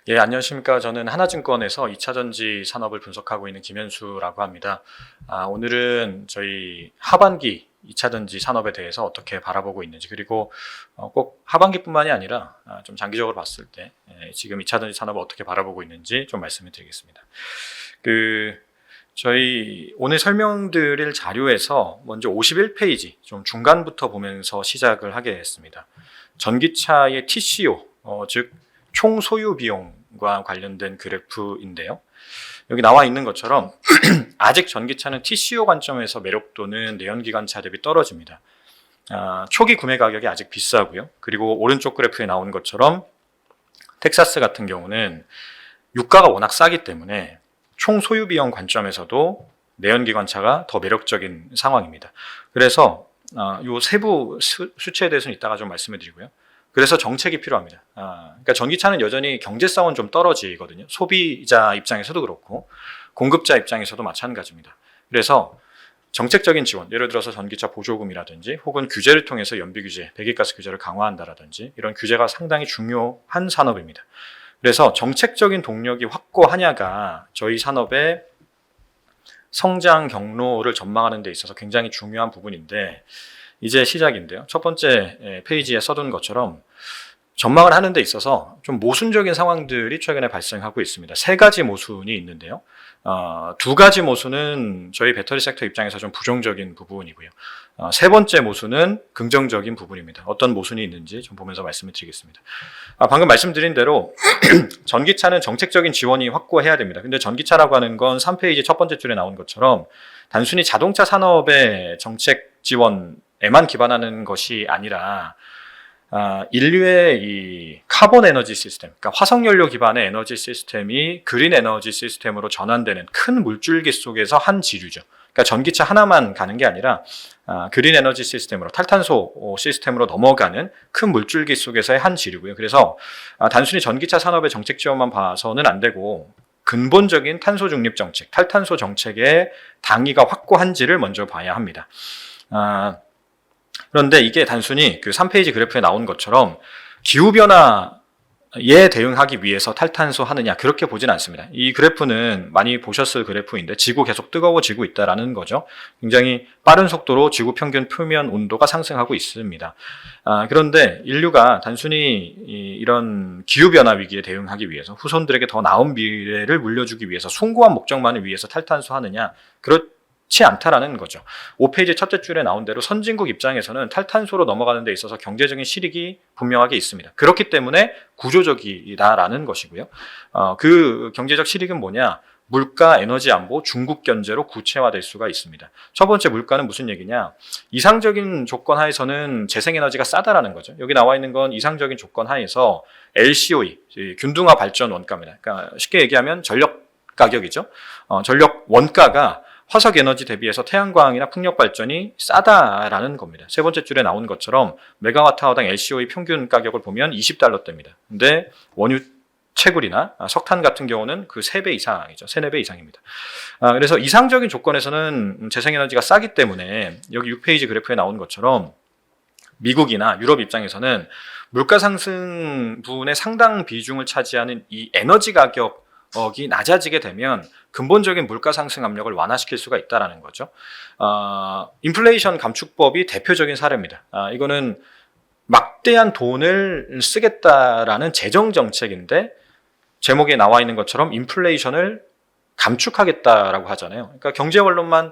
예, 안녕하십니까. 저는 하나증권에서 2차전지 산업을 분석하고 있는 김현수라고 합니다. 오늘은 저희 하반기 2차전지 산업에 대해서 어떻게 바라보고 있는지, 그리고 꼭 하반기뿐만이 아니라 좀 장기적으로 봤을 때 지금 2차전지 산업을 어떻게 바라보고 있는지 좀 말씀을 드리겠습니다. 저희 오늘 설명드릴 자료에서 먼저 51페이지 좀 중간부터 보면서 시작을 하게 했습니다. 전기차의 TCO, 즉 총 소유 비용과 관련된 그래프인데요. 여기 나와 있는 것처럼 아직 전기차는 TCO 관점에서 매력도는 내연기관차 대비 떨어집니다. 초기 구매 가격이 아직 비싸고요. 그리고 오른쪽 그래프에 나온 것처럼 텍사스 같은 경우는 유가가 워낙 싸기 때문에 총 소유 비용 관점에서도 내연기관차가 더 매력적인 상황입니다. 그래서 이 세부 수치에 대해서는 이따가 좀 말씀을 드리고요. 그래서 정책이 필요합니다. 그러니까 전기차는 여전히 경제성은 좀 떨어지거든요. 소비자 입장에서도 그렇고 공급자 입장에서도 마찬가지입니다. 그래서 정책적인 지원, 예를 들어서 전기차 보조금이라든지 혹은 규제를 통해서 연비 규제, 배기가스 규제를 강화한다라든지 이런 규제가 상당히 중요한 산업입니다. 그래서 정책적인 동력이 확고하냐가 저희 산업의 성장 경로를 전망하는 데 있어서 굉장히 중요한 부분인데, 이제 시작인데요. 첫 번째 페이지에 써둔 것처럼 전망을 하는 데 있어서 좀 모순적인 상황들이 최근에 발생하고 있습니다. 세 가지 모순이 있는데요. 두 가지 모순은 저희 배터리 섹터 입장에서 좀 부정적인 부분이고요. 세 번째 모순은 긍정적인 부분입니다. 어떤 모순이 있는지 좀 보면서 말씀을 드리겠습니다. 방금 말씀드린 대로 전기차는 정책적인 지원이 확고해야 됩니다. 근데 전기차라고 하는 건 3페이지 첫 번째 줄에 나온 것처럼 단순히 자동차 산업의 정책 지원에만 기반하는 것이 아니라 인류의 이 카본 에너지 시스템, 그러니까 화석연료 기반의 에너지 시스템이 그린 에너지 시스템으로 전환되는 큰 물줄기 속에서 한 지류죠. 그러니까 전기차 하나만 가는 게 아니라 그린 에너지 시스템으로, 탈탄소 시스템으로 넘어가는 큰 물줄기 속에서의 한 지류고요. 그래서 단순히 전기차 산업의 정책 지원만 봐서는 안 되고 근본적인 탄소 중립 정책, 탈탄소 정책의 당위가 확고한지를 먼저 봐야 합니다. 그런데 이게 단순히 그 3페이지 그래프에 나온 것처럼 기후변화에 대응하기 위해서 탈탄소 하느냐, 그렇게 보진 않습니다. 이 그래프는 많이 보셨을 그래프인데 지구 계속 뜨거워지고 있다는 거죠. 굉장히 빠른 속도로 지구 평균 표면 온도가 상승하고 있습니다. 그런데 인류가 단순히 이런 기후변화 위기에 대응하기 위해서 후손들에게 더 나은 미래를 물려주기 위해서 숭고한 목적만을 위해서 탈탄소 하느냐, 그렇지 않다라는 거죠. 5페이지 첫째 줄에 나온 대로 선진국 입장에서는 탈탄소로 넘어가는 데 있어서 경제적인 실익이 분명하게 있습니다. 그렇기 때문에 구조적이다라는 것이고요. 그 경제적 실익은 뭐냐? 물가, 에너지 안보, 중국 견제로 구체화될 수가 있습니다. 첫 번째 물가는 무슨 얘기냐? 이상적인 조건 하에서는 재생에너지가 싸다라는 거죠. 여기 나와 있는 건 이상적인 조건 하에서 LCOE, 균등화 발전 원가입니다. 그러니까 쉽게 얘기하면 전력 가격이죠. 전력 원가가 화석 에너지 대비해서 태양광이나 풍력 발전이 싸다라는 겁니다. 세 번째 줄에 나온 것처럼 메가와트아워당 LCOE 평균 가격을 보면 $20대입니다. 근데 원유 채굴이나 석탄 같은 경우는 그 3배 이상이죠. 3, 4배 이상입니다. 그래서 이상적인 조건에서는 재생에너지가 싸기 때문에 여기 6페이지 그래프에 나온 것처럼 미국이나 유럽 입장에서는 물가 상승 부분의 상당 비중을 차지하는 이 에너지 가격이 낮아지게 되면 근본적인 물가 상승 압력을 완화시킬 수가 있다는 거죠. 인플레이션 감축법이 대표적인 사례입니다. 이거는 막대한 돈을 쓰겠다라는 재정 정책인데 제목에 나와 있는 것처럼 인플레이션을 감축하겠다라고 하잖아요. 그러니까 경제 원론만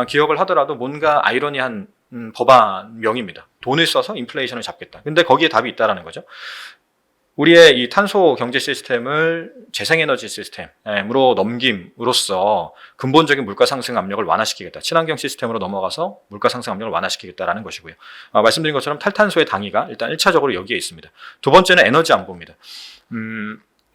기억을 하더라도 뭔가 아이러니한 법안명입니다. 돈을 써서 인플레이션을 잡겠다. 근데 거기에 답이 있다라는 거죠. 우리의 이 탄소 경제 시스템을 재생에너지 시스템으로 넘김으로써 근본적인 물가 상승 압력을 완화시키겠다. 친환경 시스템으로 넘어가서 물가 상승 압력을 완화시키겠다라는 것이고요. 말씀드린 것처럼 탈탄소의 당위가 일단 1차적으로 여기에 있습니다. 두 번째는 에너지 안보입니다.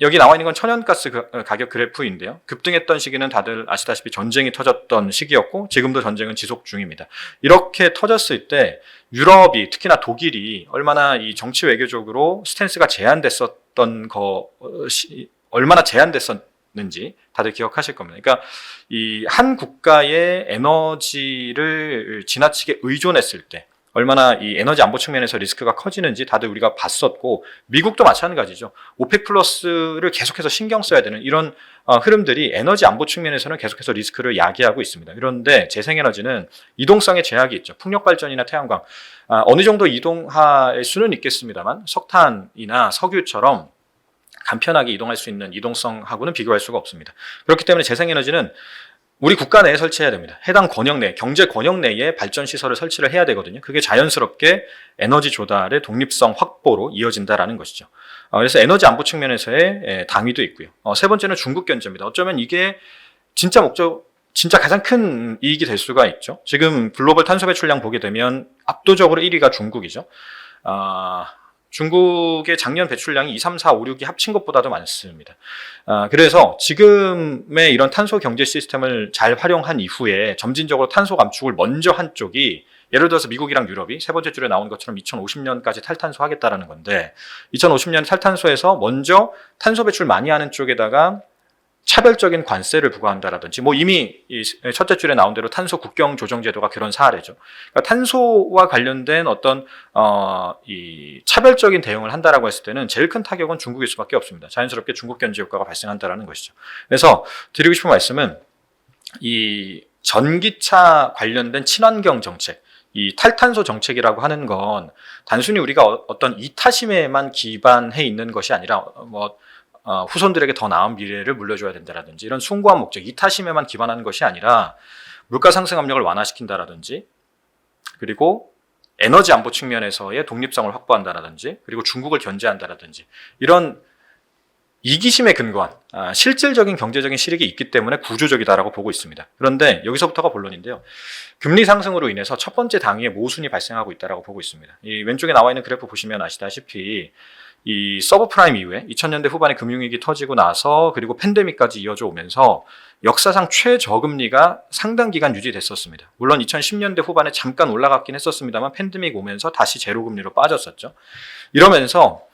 여기 나와 있는 건 천연가스 가격 그래프인데요. 급등했던 시기는 다들 아시다시피 전쟁이 터졌던 시기였고 지금도 전쟁은 지속 중입니다. 이렇게 터졌을 때 유럽이, 특히나 독일이 얼마나 이 정치 외교적으로 스탠스가 제한됐었던 것이 얼마나 제한됐었는지 다들 기억하실 겁니다. 그러니까 이 한 국가의 에너지를 지나치게 의존했을 때 얼마나 이 에너지 안보 측면에서 리스크가 커지는지 다들 우리가 봤었고, 미국도 마찬가지죠. 오펙 플러스를 계속해서 신경 써야 되는 이런 흐름들이 에너지 안보 측면에서는 계속해서 리스크를 야기하고 있습니다. 그런데 재생에너지는 이동성에 제약이 있죠. 풍력 발전이나 태양광, 어느 정도 이동할 수는 있겠습니다만 석탄이나 석유처럼 간편하게 이동할 수 있는 이동성하고는 비교할 수가 없습니다. 그렇기 때문에 재생에너지는 우리 국가 내에 설치해야 됩니다. 해당 권역 내, 경제 권역 내에 발전 시설을 설치를 해야 되거든요. 그게 자연스럽게 에너지 조달의 독립성 확보로 이어진다라는 것이죠. 그래서 에너지 안보 측면에서의 당위도 있고요. 세 번째는 중국 견제입니다. 어쩌면 이게 진짜 가장 큰 이익이 될 수가 있죠. 지금 글로벌 탄소 배출량 보게 되면 압도적으로 1위가 중국이죠. 중국의 작년 배출량이 2, 3, 4, 5, 6이 합친 것보다도 많습니다. 그래서 지금의 이런 탄소 경제 시스템을 잘 활용한 이후에 점진적으로 탄소 감축을 먼저 한 쪽이, 예를 들어서 미국이랑 유럽이 세 번째 줄에 나온 것처럼 2050년까지 탈탄소 하겠다라는 건데, 2050년 탈탄소에서 먼저 탄소 배출 많이 하는 쪽에다가 차별적인 관세를 부과한다라든지, 이미 이 첫째 줄에 나온 대로 탄소 국경 조정 제도가 그런 사례죠. 그러니까 탄소와 관련된 어떤 이 차별적인 대응을 한다라고 했을 때는 제일 큰 타격은 중국일 수밖에 없습니다. 자연스럽게 중국 견제 효과가 발생한다라는 것이죠. 그래서 드리고 싶은 말씀은, 이 전기차 관련된 친환경 정책, 이 탈탄소 정책이라고 하는 건 단순히 우리가 어떤 이타심에만 기반해 있는 것이 아니라 후손들에게 더 나은 미래를 물려줘야 된다라든지, 이런 숭고한 목적, 이타심에만 기반하는 것이 아니라 물가 상승 압력을 완화시킨다라든지, 그리고 에너지 안보 측면에서의 독립성을 확보한다라든지, 그리고 중국을 견제한다라든지, 이런 이기심에 근거한 실질적인 경제적인 실익이 있기 때문에 구조적이다라고 보고 있습니다. 그런데 여기서부터가 본론인데요. 금리 상승으로 인해서 첫 번째 당위에 모순이 발생하고 있다라고 보고 있습니다. 이 왼쪽에 나와 있는 그래프 보시면 아시다시피, 이 서브프라임 이후에 2000년대 후반에 금융위기 터지고 나서, 그리고 팬데믹까지 이어져 오면서 역사상 최저금리가 상당 기간 유지됐었습니다. 물론 2010년대 후반에 잠깐 올라갔긴 했었습니다만 팬데믹 오면서 다시 제로금리로 빠졌었죠. 이러면서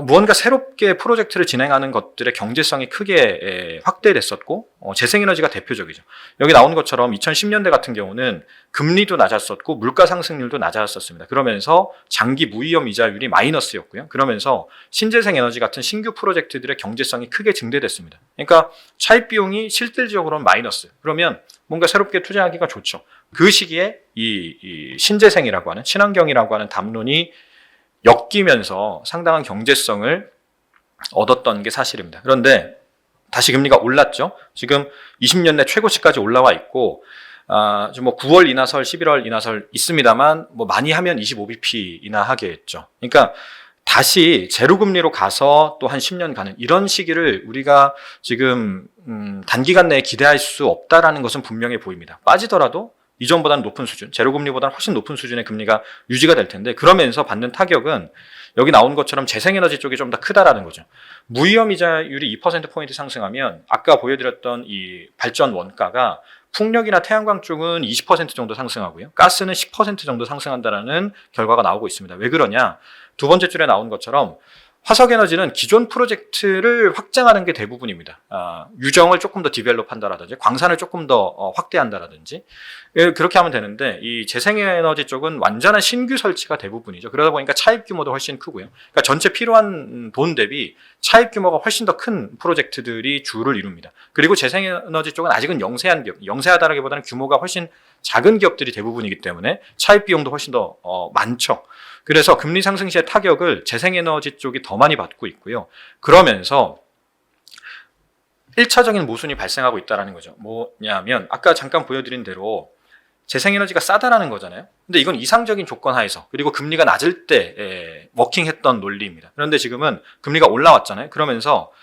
무언가 새롭게 프로젝트를 진행하는 것들의 경제성이 크게 확대됐었고, 재생에너지가 대표적이죠. 여기 나온 것처럼 2010년대 같은 경우는 금리도 낮았었고 물가 상승률도 낮았었습니다. 그러면서 장기 무위험 이자율이 마이너스였고요. 그러면서 신재생에너지 같은 신규 프로젝트들의 경제성이 크게 증대됐습니다. 그러니까 차입 비용이 실질적으로는 마이너스. 그러면 뭔가 새롭게 투자하기가 좋죠. 그 시기에 이 신재생이라고 하는, 친환경이라고 하는 담론이 엮이면서 상당한 경제성을 얻었던 게 사실입니다. 그런데 다시 금리가 올랐죠. 지금 20년 내 최고치까지 올라와 있고, 지금 9월 인하설, 11월 인하설 있습니다만, 많이 하면 25bp 인하하겠죠. 그러니까 다시 제로금리로 가서 또 한 10년 가는 이런 시기를 우리가 지금 단기간 내에 기대할 수 없다라는 것은 분명해 보입니다. 빠지더라도 이전보다는 높은 수준, 제로금리보다는 훨씬 높은 수준의 금리가 유지가 될 텐데, 그러면서 받는 타격은 여기 나온 것처럼 재생에너지 쪽이 좀 더 크다라는 거죠. 무위험 이자율이 2%포인트 상승하면 아까 보여드렸던 이 발전 원가가 풍력이나 태양광 쪽은 20% 정도 상승하고요. 가스는 10% 정도 상승한다라는 결과가 나오고 있습니다. 왜 그러냐? 두 번째 줄에 나온 것처럼 화석에너지는 기존 프로젝트를 확장하는 게 대부분입니다. 유정을 조금 더 디벨롭한다라든지, 광산을 조금 더 확대한다라든지, 그렇게 하면 되는데, 이 재생에너지 쪽은 완전한 신규 설치가 대부분이죠. 그러다 보니까 차입 규모도 훨씬 크고요. 그러니까 전체 필요한 돈 대비 차입 규모가 훨씬 더 큰 프로젝트들이 주를 이룹니다. 그리고 재생에너지 쪽은 아직은 영세한 기업, 영세하다라기보다는 규모가 훨씬 작은 기업들이 대부분이기 때문에 차입 비용도 훨씬 더 많죠. 그래서 금리 상승 시의 타격을 재생에너지 쪽이 더 많이 받고 있고요. 그러면서 1차적인 모순이 발생하고 있다는 거죠. 뭐냐면 아까 잠깐 보여드린 대로 재생에너지가 싸다라는 거잖아요. 근데 이건 이상적인 조건 하에서, 그리고 금리가 낮을 때 워킹했던 논리입니다. 그런데 지금은 금리가 올라왔잖아요. 그러면서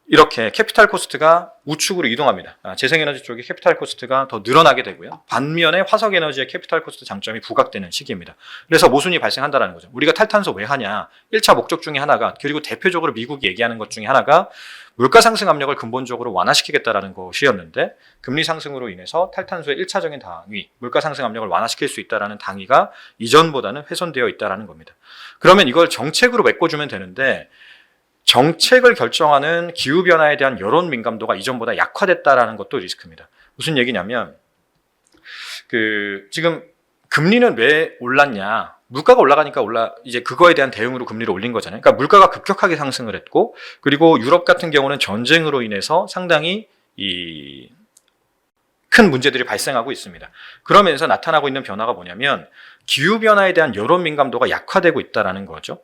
이렇게 캐피탈 코스트가 우측으로 이동합니다. 재생에너지 쪽의 캐피탈 코스트가 더 늘어나게 되고요. 반면에 화석에너지의 캐피탈 코스트 장점이 부각되는 시기입니다. 그래서 모순이 발생한다는 거죠. 우리가 탈탄소 왜 하냐? 1차 목적 중에 하나가, 그리고 대표적으로 미국이 얘기하는 것 중에 하나가 물가 상승 압력을 근본적으로 완화시키겠다라는 것이었는데, 금리 상승으로 인해서 탈탄소의 1차적인 당위, 물가 상승 압력을 완화시킬 수 있다라는 당위가 이전보다는 훼손되어 있다라는 겁니다. 그러면 이걸 정책으로 메꿔주면 되는데, 정책을 결정하는 기후변화에 대한 여론 민감도가 이전보다 약화됐다라는 것도 리스크입니다. 무슨 얘기냐면, 지금 금리는 왜 올랐냐? 물가가 올라가니까 이제 그거에 대한 대응으로 금리를 올린 거잖아요. 그러니까 물가가 급격하게 상승을 했고, 그리고 유럽 같은 경우는 전쟁으로 인해서 상당히 큰 문제들이 발생하고 있습니다. 그러면서 나타나고 있는 변화가 뭐냐면 기후변화에 대한 여론 민감도가 약화되고 있다는 거죠.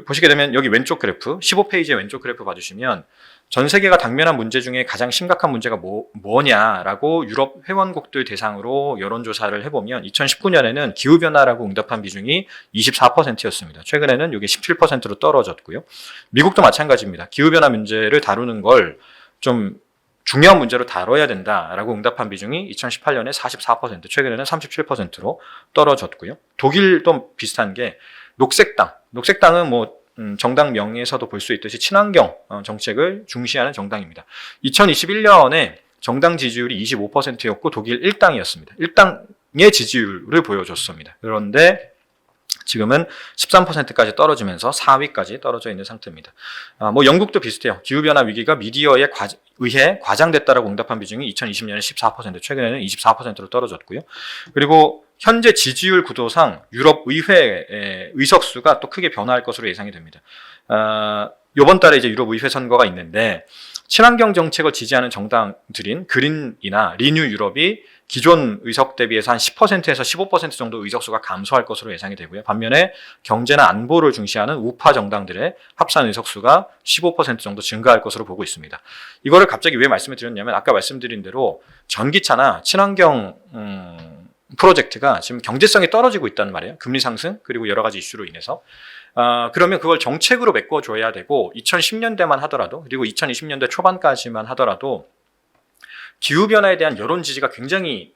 보시게 되면 여기 왼쪽 그래프, 15페이지의 왼쪽 그래프 봐주시면 전 세계가 당면한 문제 중에 가장 심각한 문제가 뭐냐라고 유럽 회원국들 대상으로 여론조사를 해보면 2019년에는 기후변화라고 응답한 비중이 24%였습니다. 최근에는 이게 17%로 떨어졌고요. 미국도 마찬가지입니다. 기후변화 문제를 다루는 걸 좀 중요한 문제로 다뤄야 된다라고 응답한 비중이 2018년에 44%, 최근에는 37%로 떨어졌고요. 독일도 비슷한 게 녹색당은 정당명에서도 볼 수 있듯이 친환경 정책을 중시하는 정당입니다. 2021년에 정당 지지율이 25%였고 독일 1당이었습니다. 1당의 지지율을 보여줬습니다. 그런데 지금은 13%까지 떨어지면서 4위까지 떨어져 있는 상태입니다. 영국도 비슷해요. 기후변화 위기가 미디어에 의해 과장됐다라고 응답한 비중이 2020년에 14%, 최근에는 24%로 떨어졌고요. 그리고 현재 지지율 구도상 유럽 의회 의석수가 또 크게 변화할 것으로 예상이 됩니다. 이번 달에 이제 유럽 의회 선거가 있는데 친환경 정책을 지지하는 정당들인 그린이나 리뉴 유럽이 기존 의석 대비해서 한 10%에서 15% 정도 의석수가 감소할 것으로 예상이 되고요. 반면에 경제나 안보를 중시하는 우파 정당들의 합산 의석수가 15% 정도 증가할 것으로 보고 있습니다. 이거를 갑자기 왜 말씀을 드렸냐면 아까 말씀드린 대로 전기차나 친환경 프로젝트가 지금 경제성이 떨어지고 있다는 말이에요. 금리 상승 그리고 여러 가지 이슈로 인해서. 그러면 그걸 정책으로 메꿔줘야 되고 2010년대만 하더라도 그리고 2020년대 초반까지만 하더라도 기후변화에 대한 여론 지지가 굉장히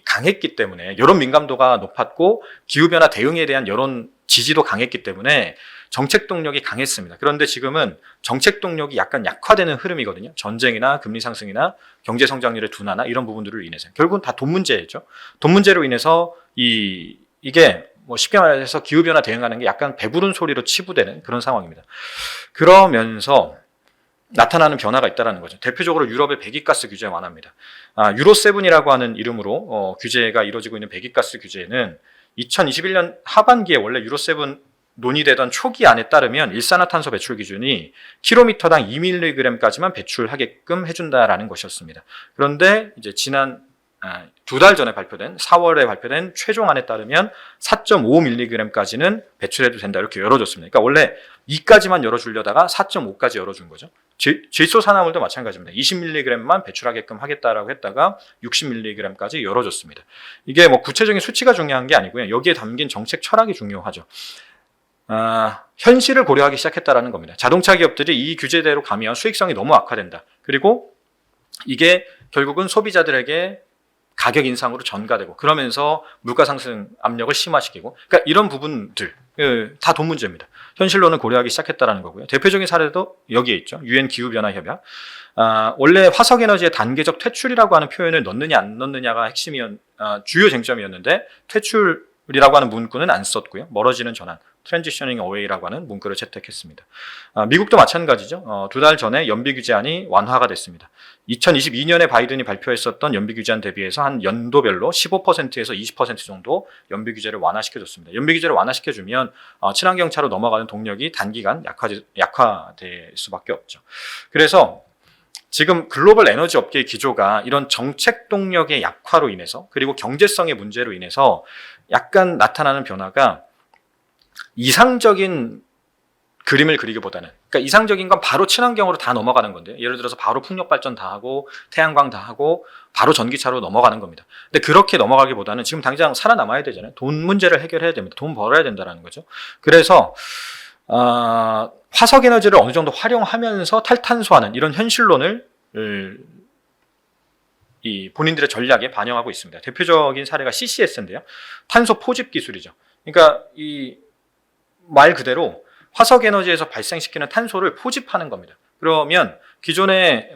강했기 때문에 여론 민감도가 높았고 기후변화 대응에 대한 여론 지지도 강했기 때문에 정책 동력이 강했습니다. 그런데 지금은 정책 동력이 약간 약화되는 흐름이거든요. 전쟁이나 금리 상승이나 경제 성장률의 둔화나 이런 부분들을 인해서 결국은 다 돈 문제죠. 돈 문제로 인해서 이게 쉽게 말해서 기후변화 대응하는 게 약간 배부른 소리로 치부되는 그런 상황입니다. 그러면서 나타나는 변화가 있다는 거죠. 대표적으로 유럽의 배기가스 규제 완화입니다. 유로7이라고 하는 이름으로 규제가 이루어지고 있는 배기가스 규제는 2021년 하반기에 원래 유로7 논의되던 초기안에 따르면 일산화탄소 배출 기준이 킬로미터당 2mg까지만 배출하게끔 해준다라는 것이었습니다. 그런데 이제 지난 2달 전에 발표된 4월에 발표된 최종안에 따르면 4.5mg까지는 배출해도 된다 이렇게 열어줬습니다. 그러니까 원래 2까지만 열어주려다가 4.5까지 열어준 거죠. 질소산화물도 마찬가지입니다. 20mg만 배출하게끔 하겠다라고 했다가 60mg까지 열어줬습니다. 이게 구체적인 수치가 중요한 게 아니고요. 여기에 담긴 정책 철학이 중요하죠. 현실을 고려하기 시작했다라는 겁니다. 자동차 기업들이 이 규제대로 가면 수익성이 너무 악화된다. 그리고 이게 결국은 소비자들에게 가격 인상으로 전가되고 그러면서 물가 상승 압력을 심화시키고 그러니까 이런 부분들 다 돈 문제입니다. 현실론을 고려하기 시작했다는 거고요. 대표적인 사례도 여기에 있죠. UN 기후변화협약. 원래 화석에너지의 단계적 퇴출이라고 하는 표현을 넣느냐 안 넣느냐가 주요 쟁점이었는데 퇴출이라고 하는 문구는 안 썼고요. 멀어지는 전환, transitioning away라고 하는 문구를 채택했습니다. 미국도 마찬가지죠. 2달 전에 연비 규제안이 완화가 됐습니다. 2022년에 바이든이 발표했었던 연비 규제안 대비해서 한 연도별로 15%에서 20% 정도 연비 규제를 완화시켜줬습니다. 연비 규제를 완화시켜주면 친환경차로 넘어가는 동력이 단기간 약화될 수밖에 없죠. 그래서 지금 글로벌 에너지 업계의 기조가 이런 정책 동력의 약화로 인해서 그리고 경제성의 문제로 인해서 약간 나타나는 변화가 이상적인 그림을 그리기보다는 그러니까 이상적인 건 바로 친환경으로 다 넘어가는 건데요. 예를 들어서 바로 풍력 발전 다 하고 태양광 다 하고 바로 전기차로 넘어가는 겁니다. 근데 그렇게 넘어가기보다는 지금 당장 살아남아야 되잖아요. 돈 문제를 해결해야 됩니다. 돈 벌어야 된다는 거죠. 그래서 화석 에너지를 어느 정도 활용하면서 탈탄소하는 이런 현실론을 이 본인들의 전략에 반영하고 있습니다. 대표적인 사례가 CCS인데요. 탄소 포집 기술이죠. 그러니까 이 말 그대로 화석 에너지에서 발생시키는 탄소를 포집하는 겁니다. 그러면 기존의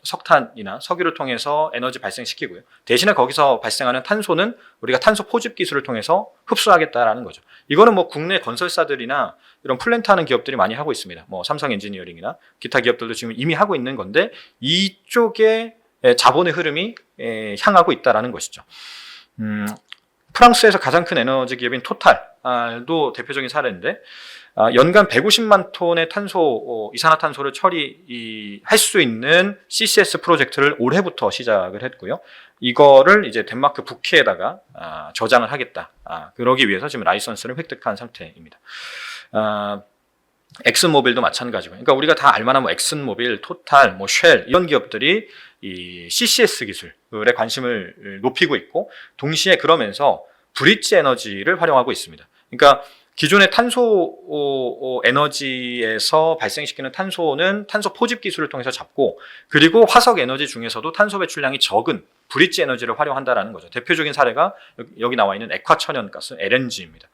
석탄이나 석유를 통해서 에너지 발생시키고요. 대신에 거기서 발생하는 탄소는 우리가 탄소 포집 기술을 통해서 흡수하겠다라는 거죠. 이거는 국내 건설사들이나 이런 플랜트 하는 기업들이 많이 하고 있습니다. 삼성 엔지니어링이나 기타 기업들도 지금 이미 하고 있는 건데 이쪽에 자본의 흐름이 향하고 있다라는 것이죠. 프랑스에서 가장 큰 에너지 기업인 토탈도 대표적인 사례인데 연간 150만 톤의 이산화탄소를 처리할 수 있는 CCS 프로젝트를 올해부터 시작을 했고요. 이거를 이제 덴마크 북해에다가 저장을 하겠다. 그러기 위해서 지금 라이선스를 획득한 상태입니다. 엑슨모빌도 마찬가지고, 그러니까 우리가 다 알만한 엑슨모빌, 토탈, 쉘 이런 기업들이 이 CCS 기술에 관심을 높이고 있고, 동시에 그러면서 브릿지 에너지를 활용하고 있습니다. 그러니까 기존의 탄소 에너지에서 발생시키는 탄소는 탄소 포집 기술을 통해서 잡고, 그리고 화석 에너지 중에서도 탄소 배출량이 적은 브릿지 에너지를 활용한다라는 거죠. 대표적인 사례가 여기 나와 있는 액화천연가스 LNG입니다.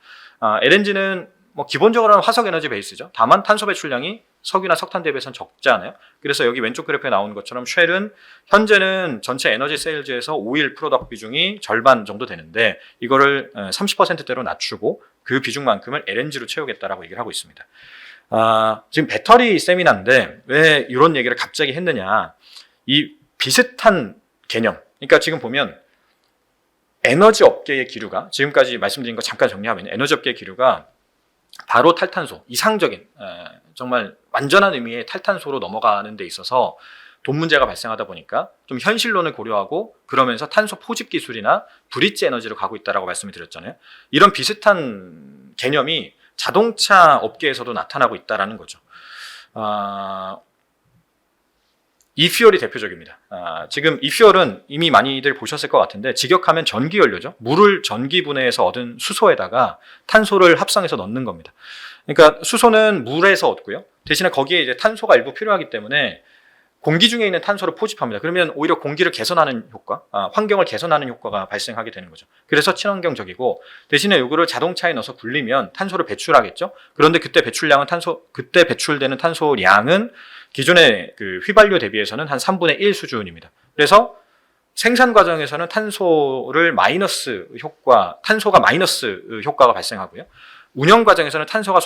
LNG는 기본적으로는 화석 에너지 베이스죠. 다만 탄소 배출량이 석유나 석탄 대비해서는 적잖아요. 그래서 여기 왼쪽 그래프에 나오는 것처럼 쉘은 현재는 전체 에너지 세일즈에서 오일 프로덕트 비중이 절반 정도 되는데, 이거를 30%대로 낮추고 그 비중만큼을 LNG로 채우겠다라고 얘기를 하고 있습니다. 지금 배터리 세미나인데 왜 이런 얘기를 갑자기 했느냐. 이 비슷한 개념. 그러니까 지금 보면 에너지 업계의 기류가, 지금까지 말씀드린 거 잠깐 정리하면 에너지 업계의 기류가 바로 탈탄소, 이상적인 정말 완전한 의미의 탈탄소로 넘어가는 데 있어서 돈 문제가 발생하다 보니까 좀 현실론을 고려하고 그러면서 탄소 포집 기술이나 브릿지 에너지로 가고 있다라고 말씀을 드렸잖아요. 이런 비슷한 개념이 자동차 업계에서도 나타나고 있다라는 거죠. 이퓨얼이 대표적입니다. 지금 이퓨얼은 이미 많이들 보셨을 것 같은데, 직역하면 전기연료죠. 물을 전기분해해서 얻은 수소에다가 탄소를 합성해서 넣는 겁니다. 그러니까 수소는 물에서 얻고요. 대신에 거기에 이제 탄소가 일부 필요하기 때문에 공기 중에 있는 탄소를 포집합니다. 그러면 오히려 공기를 개선하는 효과, 환경을 개선하는 효과가 발생하게 되는 거죠. 그래서 친환경적이고, 대신에 이거를 자동차에 넣어서 굴리면 탄소를 배출하겠죠. 그런데 그때 배출되는 탄소량은 기존의 그 휘발유 대비해서는 한 3분의 1 수준입니다. 그래서 생산 과정에서는 탄소가 마이너스 효과가 발생하고요. 운영 과정에서는 탄소가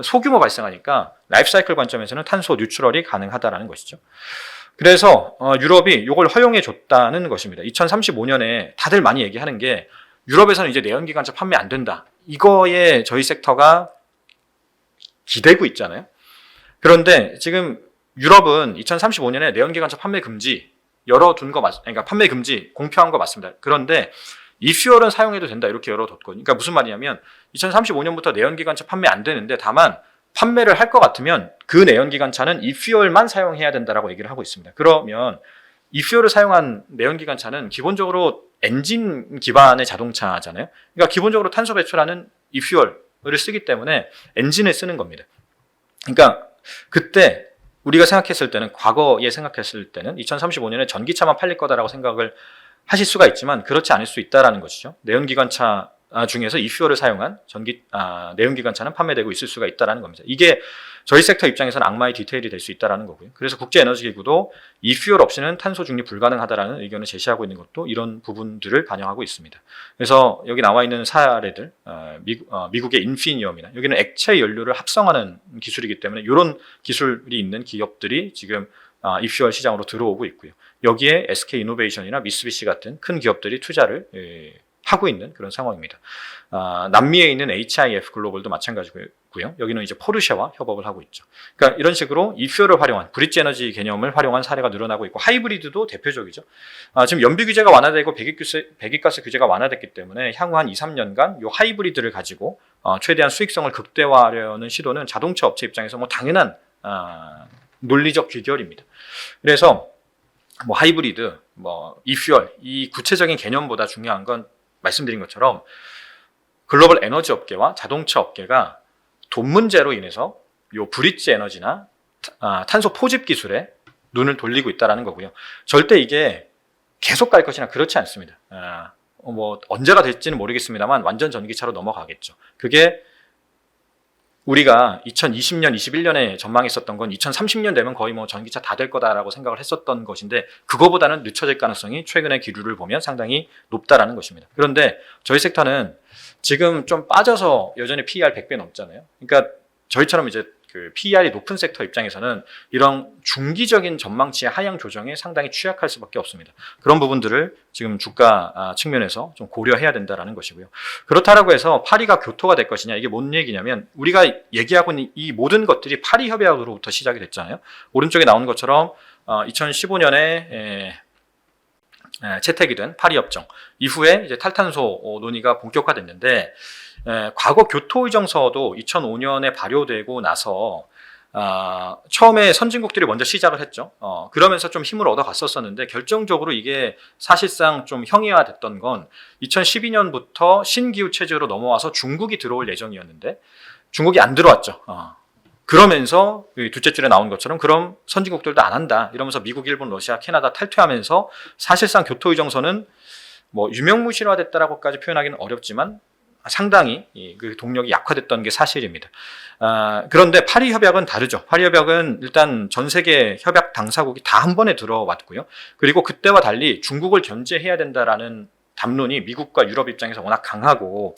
소규모 발생하니까 라이프 사이클 관점에서는 탄소 뉴트럴이 가능하다라는 것이죠. 그래서 유럽이 이걸 허용해 줬다는 것입니다. 2035년에 다들 많이 얘기하는 게, 유럽에서는 이제 내연기관차 판매 안 된다. 이거에 저희 섹터가 기대고 있잖아요. 그런데 지금 유럽은 2035년에 내연기관차 판매 금지 그러니까 판매 금지 공표한 거 맞습니다. 그런데 이퓨얼은 사용해도 된다 이렇게 열어뒀거든요. 그러니까 무슨 말이냐면 2035년부터 내연기관차 판매 안 되는데, 다만 판매를 할 것 같으면 그 내연기관차는 이퓨얼만 사용해야 된다라고 얘기를 하고 있습니다. 그러면 이퓨얼을 사용한 내연기관차는 기본적으로 엔진 기반의 자동차잖아요. 그러니까 기본적으로 탄소 배출하는 이퓨얼을 쓰기 때문에 엔진을 쓰는 겁니다. 그러니까 그때 과거에 생각했을 때는 2035년에 전기차만 팔릴 거다라고 생각을 하실 수가 있지만 그렇지 않을 수 있다라는 것이죠. 내연기관차 중에서 이퓨얼을 사용한 내연기관차는 판매되고 있을 수가 있다라는 겁니다. 이게 저희 섹터 입장에서는 악마의 디테일이 될 수 있다라는 거고요. 그래서 국제에너지기구도 이퓨얼 없이는 탄소 중립 불가능하다라는 의견을 제시하고 있는 것도 이런 부분들을 반영하고 있습니다. 그래서 여기 나와 있는 사례들, 미국의 인피니엄이나 여기는 액체 연료를 합성하는 기술이기 때문에 이런 기술이 있는 기업들이 지금 이퓨얼 시장으로 들어오고 있고요. 여기에 SK이노베이션이나 미쓰비시 같은 큰 기업들이 투자를 하고 있는 그런 상황입니다. 남미에 있는 HIF 글로벌도 마찬가지고요. 여기는 이제 포르쉐와 협업을 하고 있죠. 그러니까 이런 식으로 이퓨얼을 활용한 브릿지 에너지 개념을 활용한 사례가 늘어나고 있고, 하이브리드도 대표적이죠. 지금 연비 규제가 완화되고 배기가스 규제가 완화됐기 때문에 향후 한 2, 3년간 이 하이브리드를 가지고 최대한 수익성을 극대화하려는 시도는 자동차 업체 입장에서 당연한 논리적 귀결입니다. 그래서 하이브리드, 이퓨얼, 이 구체적인 개념보다 중요한 건 말씀드린 것처럼 글로벌 에너지 업계와 자동차 업계가 돈 문제로 인해서 요 브릿지 에너지나 탄소 포집 기술에 눈을 돌리고 있다는 거고요. 절대 이게 계속 갈 것이나 그렇지 않습니다. 언제가 될지는 모르겠습니다만 완전 전기차로 넘어가겠죠. 그게 우리가 2020년, 21년에 전망했었던 건 2030년 되면 거의 전기차 다 될 거다라고 생각을 했었던 것인데, 그거보다는 늦춰질 가능성이 최근의 기류를 보면 상당히 높다라는 것입니다. 그런데 저희 섹터는 지금 좀 빠져서 여전히 PER 100배 넘잖아요. 그러니까 저희처럼 이제 그 PER이 높은 섹터 입장에서는 이런 중기적인 전망치의 하향 조정에 상당히 취약할 수밖에 없습니다. 그런 부분들을 지금 주가 측면에서 좀 고려해야 된다라는 것이고요. 그렇다라고 해서 파리가 교토가 될 것이냐, 이게 뭔 얘기냐면 우리가 얘기하고 있는 이 모든 것들이 파리 협약으로부터 시작이 됐잖아요. 오른쪽에 나온 것처럼 2015년에 채택이 된 파리 협정 이후에 이제 탈탄소 논의가 본격화됐는데, 과거 교토 의정서도 2005년에 발효되고 나서 처음에 선진국들이 먼저 시작을 했죠. 그러면서 좀 힘을 얻어갔었었는데 결정적으로 이게 사실상 좀 형이화됐던 건 2012년부터 신기후 체제로 넘어와서 중국이 들어올 예정이었는데 중국이 안 들어왔죠. 그러면서 둘째 줄에 나온 것처럼 그럼 선진국들도 안 한다 이러면서 미국, 일본, 러시아, 캐나다 탈퇴하면서 사실상 교토 의정서는 뭐 유명무실화됐다라고까지 표현하기는 어렵지만 상당히 그 동력이 약화됐던 게 사실입니다. 그런데 파리 협약은 다르죠. 파리 협약은 일단 전 세계 협약 당사국이 다 한 번에 들어왔고요. 그리고 그때와 달리 중국을 견제해야 된다라는 담론이 미국과 유럽 입장에서 워낙 강하고,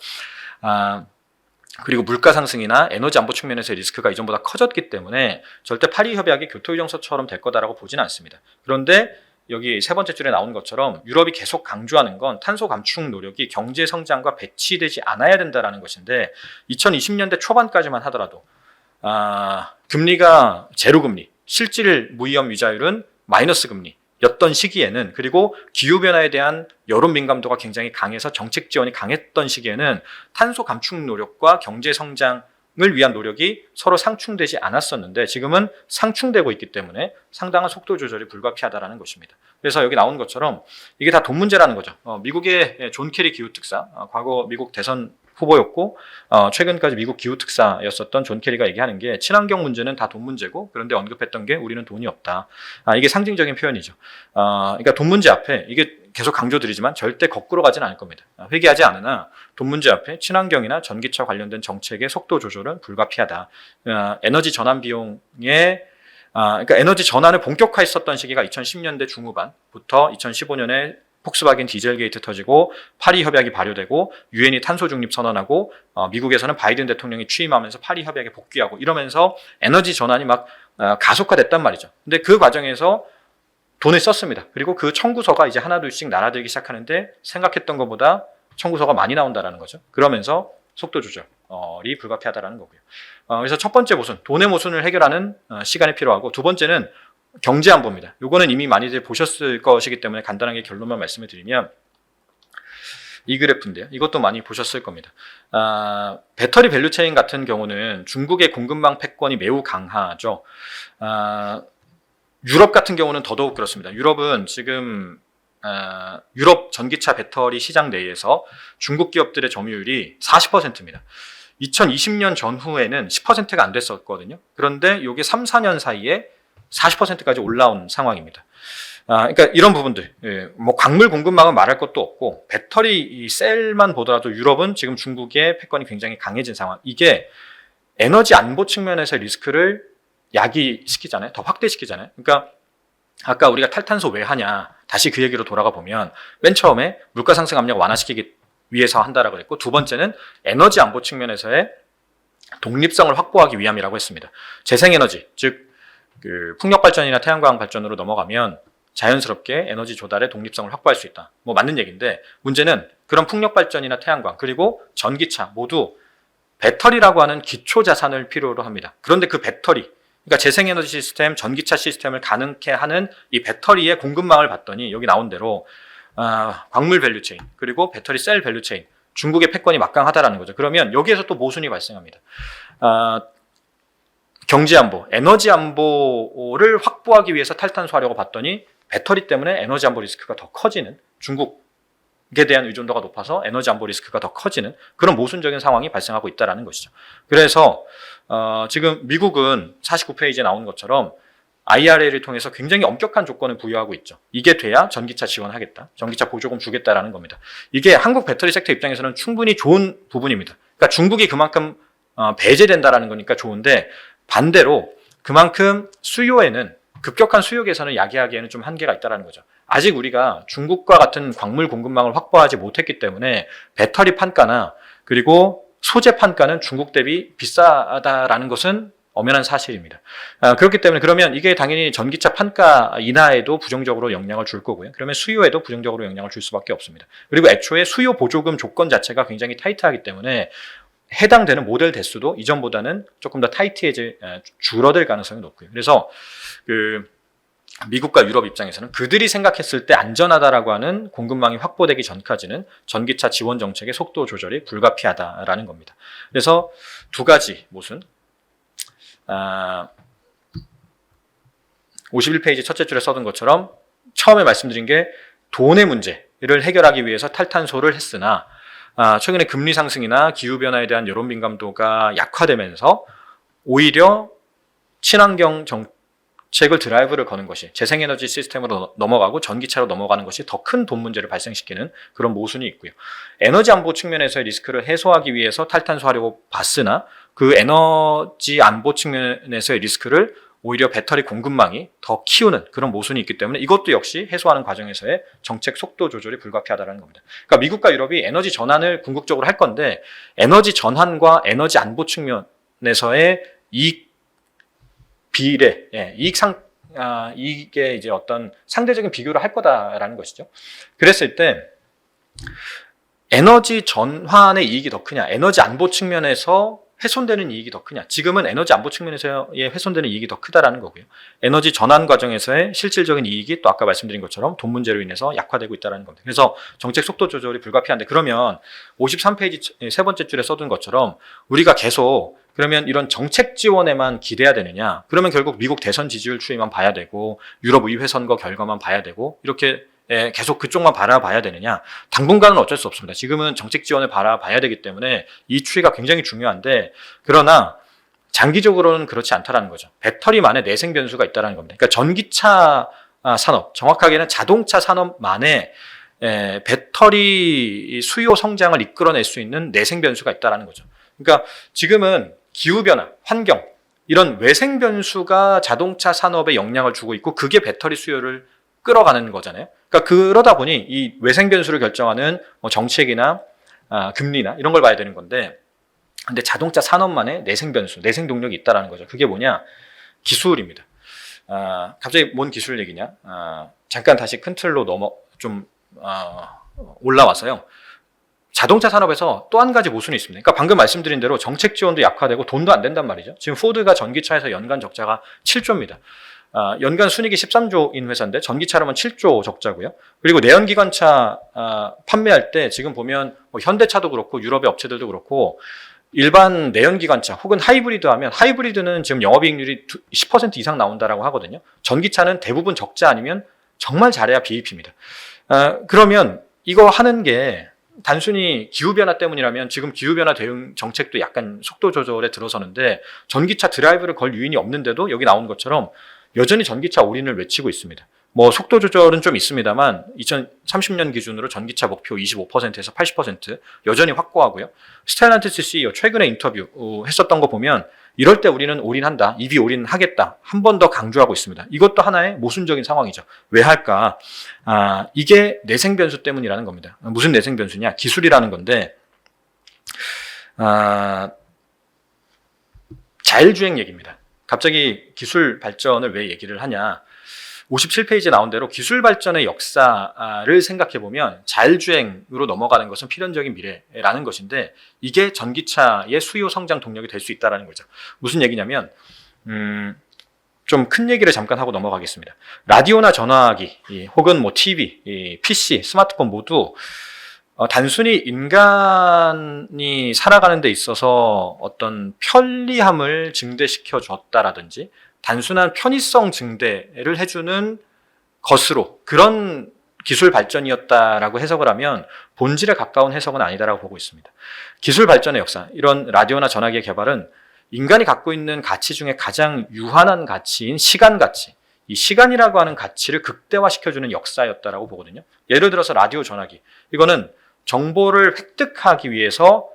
그리고 물가 상승이나 에너지 안보 측면에서의 리스크가 이전보다 커졌기 때문에 절대 파리 협약이 교토 의정서처럼 될 거다라고 보지는 않습니다. 그런데 여기 세 번째 줄에 나온 것처럼 유럽이 계속 강조하는 건 탄소 감축 노력이 경제 성장과 배치되지 않아야 된다라는 것인데 2020년대 초반까지만 하더라도 금리가 제로 금리, 실질 무위험 위자율은 마이너스 금리였던 시기에는, 그리고 기후 변화에 대한 여론 민감도가 굉장히 강해서 정책 지원이 강했던 시기에는 탄소 감축 노력과 경제 성장 을 위한 노력이 서로 상충되지 않았었는데 지금은 상충되고 있기 때문에 상당한 속도 조절이 불가피하다라는 것입니다. 그래서 여기 나온 것처럼 이게 다 돈 문제라는 거죠. 미국의 존 케리 기후특사, 과거 미국 대선 후보였고 최근까지 미국 기후특사였었던 존 케리가 얘기하는 게 친환경 문제는 다 돈 문제고, 그런데 언급했던 게 우리는 돈이 없다. 이게 상징적인 표현이죠. 그러니까 돈 문제 앞에, 이게 계속 강조드리지만 절대 거꾸로 가지는 않을 겁니다. 회개하지 않으나 돈 문제 앞에 친환경이나 전기차 관련된 정책의 속도 조절은 불가피하다. 에너지 전환 비용에 그러니까 에너지 전환을 본격화했었던 시기가 2010년대 중후반부터 2015년에 폭스바겐 디젤 게이트 터지고 파리 협약이 발효되고 유엔이 탄소 중립 선언하고 미국에서는 바이든 대통령이 취임하면서 파리 협약에 복귀하고 이러면서 에너지 전환이 막 가속화됐단 말이죠. 근데 그 과정에서 돈을 썼습니다. 그리고 그 청구서가 이제 하나둘씩 날아들기 시작하는데 생각했던 것보다 청구서가 많이 나온다라는 거죠. 그러면서 속도 조절이 불가피하다라는 거고요. 그래서 첫 번째 모순, 돈의 모순을 해결하는 시간이 필요하고, 두 번째는 경제 안보입니다. 요거는 이미 많이들 보셨을 것이기 때문에 간단하게 결론만 말씀을 드리면 이 그래프인데요. 이것도 많이 보셨을 겁니다. 배터리 밸류체인 같은 경우는 중국의 공급망 패권이 매우 강하죠. 유럽 같은 경우는 더더욱 그렇습니다. 유럽은 지금 유럽 전기차 배터리 시장 내에서 중국 기업들의 점유율이 40%입니다. 2020년 전후에는 10%가 안 됐었거든요. 그런데 이게 3, 4년 사이에 40%까지 올라온 상황입니다. 그러니까 이런 부분들, 뭐 광물 공급망은 말할 것도 없고 배터리 셀만 보더라도 유럽은 지금 중국의 패권이 굉장히 강해진 상황. 이게 에너지 안보 측면에서의 리스크를 야기시키잖아요. 더 확대시키잖아요. 그러니까 아까 우리가 탈탄소 왜 하냐, 다시 그 얘기로 돌아가 보면 맨 처음에 물가 상승 압력 완화시키기 위해서 한다라고 그랬고, 두 번째는 에너지 안보 측면에서의 독립성을 확보하기 위함이라고 했습니다. 재생에너지, 즉 그 풍력 발전이나 태양광 발전으로 넘어가면 자연스럽게 에너지 조달의 독립성을 확보할 수 있다. 뭐 맞는 얘기인데, 문제는 그런 풍력 발전이나 태양광 그리고 전기차 모두 배터리라고 하는 기초 자산을 필요로 합니다. 그런데 그 배터리, 그러니까 재생에너지 시스템, 전기차 시스템을 가능케 하는 이 배터리의 공급망을 봤더니 여기 나온 대로 광물 밸류체인 그리고 배터리 셀 밸류체인, 중국의 패권이 막강하다라는 거죠. 그러면 여기에서 또 모순이 발생합니다. 경제안보, 에너지안보를 확보하기 위해서 탈탄소하려고 봤더니 배터리 때문에 에너지안보 리스크가 더 커지는, 중국에 대한 의존도가 높아서 에너지안보 리스크가 더 커지는 그런 모순적인 상황이 발생하고 있다는 것이죠. 그래서 지금 미국은 49페이지에 나온 것처럼 IRA를 통해서 굉장히 엄격한 조건을 부여하고 있죠. 이게 돼야 전기차 지원하겠다, 전기차 보조금 주겠다라는 겁니다. 이게 한국 배터리 섹터 입장에서는 충분히 좋은 부분입니다. 그러니까 중국이 그만큼 배제된다라는 거니까 좋은데, 반대로 그만큼 수요에는, 급격한 수요 개선을 야기하기에는 좀 한계가 있다는 거죠. 아직 우리가 중국과 같은 광물 공급망을 확보하지 못했기 때문에 배터리 판가나 그리고 소재 판가는 중국 대비 비싸다라는 것은 엄연한 사실입니다. 그렇기 때문에 그러면 이게 당연히 전기차 판가 인하에도 부정적으로 영향을 줄 거고요. 그러면 수요에도 부정적으로 영향을 줄 수밖에 없습니다. 그리고 애초에 수요 보조금 조건 자체가 굉장히 타이트하기 때문에 해당되는 모델 대수도 이전보다는 조금 더 줄어들 가능성이 높고요. 그래서 미국과 유럽 입장에서는 그들이 생각했을 때 안전하다라고 하는 공급망이 확보되기 전까지는 전기차 지원 정책의 속도 조절이 불가피하다라는 겁니다. 그래서 두 가지 모순. 51페이지 첫째 줄에 써둔 것처럼 처음에 말씀드린 게 돈의 문제를 해결하기 위해서 탈탄소를 했으나 최근에 금리 상승이나 기후변화에 대한 여론 민감도가 약화되면서 오히려 친환경 정책을 드라이브를 거는 것이 재생에너지 시스템으로 넘어가고 전기차로 넘어가는 것이 더 큰 돈 문제를 발생시키는 그런 모순이 있고요. 에너지 안보 측면에서의 리스크를 해소하기 위해서 탈탄소하려고 봤으나 그 에너지 안보 측면에서의 리스크를 오히려 배터리 공급망이 더 키우는 그런 모순이 있기 때문에 이것도 역시 해소하는 과정에서의 정책 속도 조절이 불가피하다는 겁니다. 그러니까 미국과 유럽이 에너지 전환을 궁극적으로 할 건데 에너지 전환과 에너지 안보 측면에서의 이익 비례, 이게 이제 어떤 상대적인 비교를 할 거다라는 것이죠. 그랬을 때 에너지 전환의 이익이 더 크냐, 에너지 안보 측면에서 훼손되는 이익이 더 크냐. 지금은 에너지 안보 측면에서의 훼손되는 이익이 더 크다라는 거고요. 에너지 전환 과정에서의 실질적인 이익이 또 아까 말씀드린 것처럼 돈 문제로 인해서 약화되고 있다는 겁니다. 그래서 정책 속도 조절이 불가피한데 그러면 53페이지 세 번째 줄에 써둔 것처럼 우리가 계속 그러면 이런 정책 지원에만 기대야 되느냐? 그러면 결국 미국 대선 지지율 추이만 봐야 되고 유럽 의회 선거 결과만 봐야 되고 이렇게 계속 그쪽만 바라봐야 되느냐? 당분간은 어쩔 수 없습니다. 지금은 정책 지원을 바라봐야 되기 때문에 이 추이가 굉장히 중요한데 그러나 장기적으로는 그렇지 않다라는 거죠. 배터리만의 내생 변수가 있다는 겁니다. 그러니까 전기차 산업, 정확하게는 자동차 산업만의 배터리 수요 성장을 이끌어낼 수 있는 내생 변수가 있다는 거죠. 그러니까 지금은 기후변화, 환경 이런 외생 변수가 자동차 산업에 영향을 주고 있고 그게 배터리 수요를 끌어가는 거잖아요. 그러니까 그러다 보니 이 외생 변수를 결정하는 정책이나 금리나 이런 걸 봐야 되는 건데 근데 자동차 산업만의 내생 변수, 내생 동력이 있다라는 거죠. 그게 뭐냐? 기술입니다. 갑자기 뭔 기술 얘기냐? 잠깐 다시 큰 틀로 올라와서요. 자동차 산업에서 또 한 가지 모순이 있습니다. 그러니까 방금 말씀드린 대로 정책 지원도 약화되고 돈도 안 된단 말이죠. 지금 포드가 전기차에서 연간 적자가 7조입니다. 연간 순이익이 13조인 회사인데 전기차로만 7조 적자고요. 그리고 내연기관차 판매할 때 지금 보면 현대차도 그렇고 유럽의 업체들도 그렇고 일반 내연기관차 혹은 하이브리드 하면 하이브리드는 지금 영업이익률이 10% 이상 나온다라고 하거든요. 전기차는 대부분 적자 아니면 정말 잘해야 BEP입니다. 그러면 이거 하는 게 단순히 기후변화 때문이라면 지금 기후변화 대응 정책도 약간 속도 조절에 들어서는데 전기차 드라이브를 걸 요인이 없는데도 여기 나온 것처럼 여전히 전기차 올인을 외치고 있습니다. 뭐 속도 조절은 좀 있습니다만 2030년 기준으로 전기차 목표 25%에서 80% 여전히 확고하고요. 스텔란티스 CEO 최근에 인터뷰 했었던 거 보면 이럴 때 우리는 올인한다. EV 올인하겠다. 한 번 더 강조하고 있습니다. 이것도 하나의 모순적인 상황이죠. 왜 할까? 이게 내생 변수 때문이라는 겁니다. 무슨 내생 변수냐? 기술이라는 건데 자율주행 얘기입니다. 갑자기 기술 발전을 왜 얘기를 하냐? 57페이지에 나온 대로 기술 발전의 역사를 생각해보면 자율주행으로 넘어가는 것은 필연적인 미래라는 것인데 이게 전기차의 수요 성장 동력이 될 수 있다는 거죠. 무슨 얘기냐면 좀 큰 얘기를 잠깐 하고 넘어가겠습니다. 라디오나 전화기 혹은 뭐 TV, PC, 스마트폰 모두 단순히 인간이 살아가는 데 있어서 어떤 편리함을 증대시켜 줬다라든지 단순한 편의성 증대를 해주는 것으로 그런 기술 발전이었다라고 해석을 하면 본질에 가까운 해석은 아니다라고 보고 있습니다. 기술 발전의 역사, 이런 라디오나 전화기의 개발은 인간이 갖고 있는 가치 중에 가장 유한한 가치인 시간 가치, 이 시간이라고 하는 가치를 극대화시켜주는 역사였다라고 보거든요. 예를 들어서 라디오 전화기, 이거는 정보를 획득하기 위해서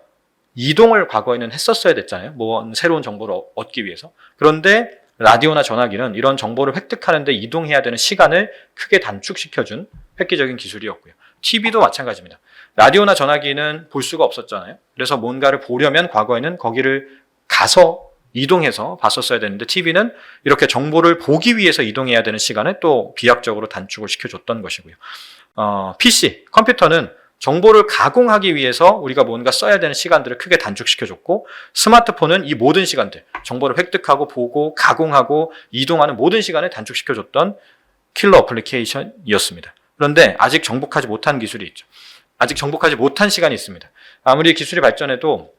이동을 과거에는 했었어야 됐잖아요. 뭐 새로운 정보를 얻기 위해서. 그런데 라디오나 전화기는 이런 정보를 획득하는데 이동해야 되는 시간을 크게 단축시켜준 획기적인 기술이었고요. TV도 마찬가지입니다. 라디오나 전화기는 볼 수가 없었잖아요. 그래서 뭔가를 보려면 과거에는 거기를 가서 이동해서 봤었어야 되는데 TV는 이렇게 정보를 보기 위해서 이동해야 되는 시간을 또 비약적으로 단축을 시켜줬던 것이고요. PC, 컴퓨터는 정보를 가공하기 위해서 우리가 뭔가 써야 되는 시간들을 크게 단축시켜줬고, 스마트폰은 이 모든 시간들, 정보를 획득하고 보고 가공하고 이동하는 모든 시간을 단축시켜줬던 킬러 어플리케이션이었습니다. 그런데 아직 정복하지 못한 기술이 있죠. 아직 정복하지 못한 시간이 있습니다. 아무리 기술이 발전해도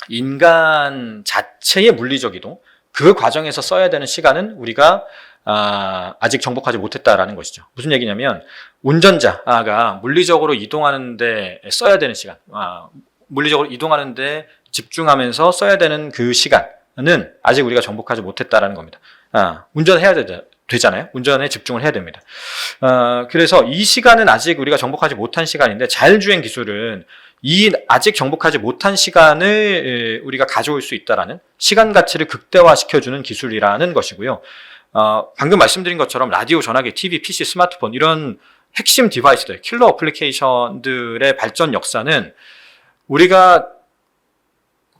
인간 자체의 물리적 이동, 그 과정에서 써야 되는 시간은 우리가 아직 정복하지 못했다라는 것이죠. 무슨 얘기냐면 운전자가 물리적으로 이동하는데 써야 되는 시간, 물리적으로 이동하는데 집중하면서 써야 되는 그 시간은 아직 우리가 정복하지 못했다라는 겁니다. 운전해야 되잖아요. 운전에 집중을 해야 됩니다. 그래서 이 시간은 아직 우리가 정복하지 못한 시간인데, 자율주행 기술은 이 아직 정복하지 못한 시간을 우리가 가져올 수 있다라는, 시간 가치를 극대화시켜주는 기술이라는 것이고요. 방금 말씀드린 것처럼 라디오, 전화기, TV, PC, 스마트폰, 이런 핵심 디바이스들, 킬러 어플리케이션들의 발전 역사는 우리가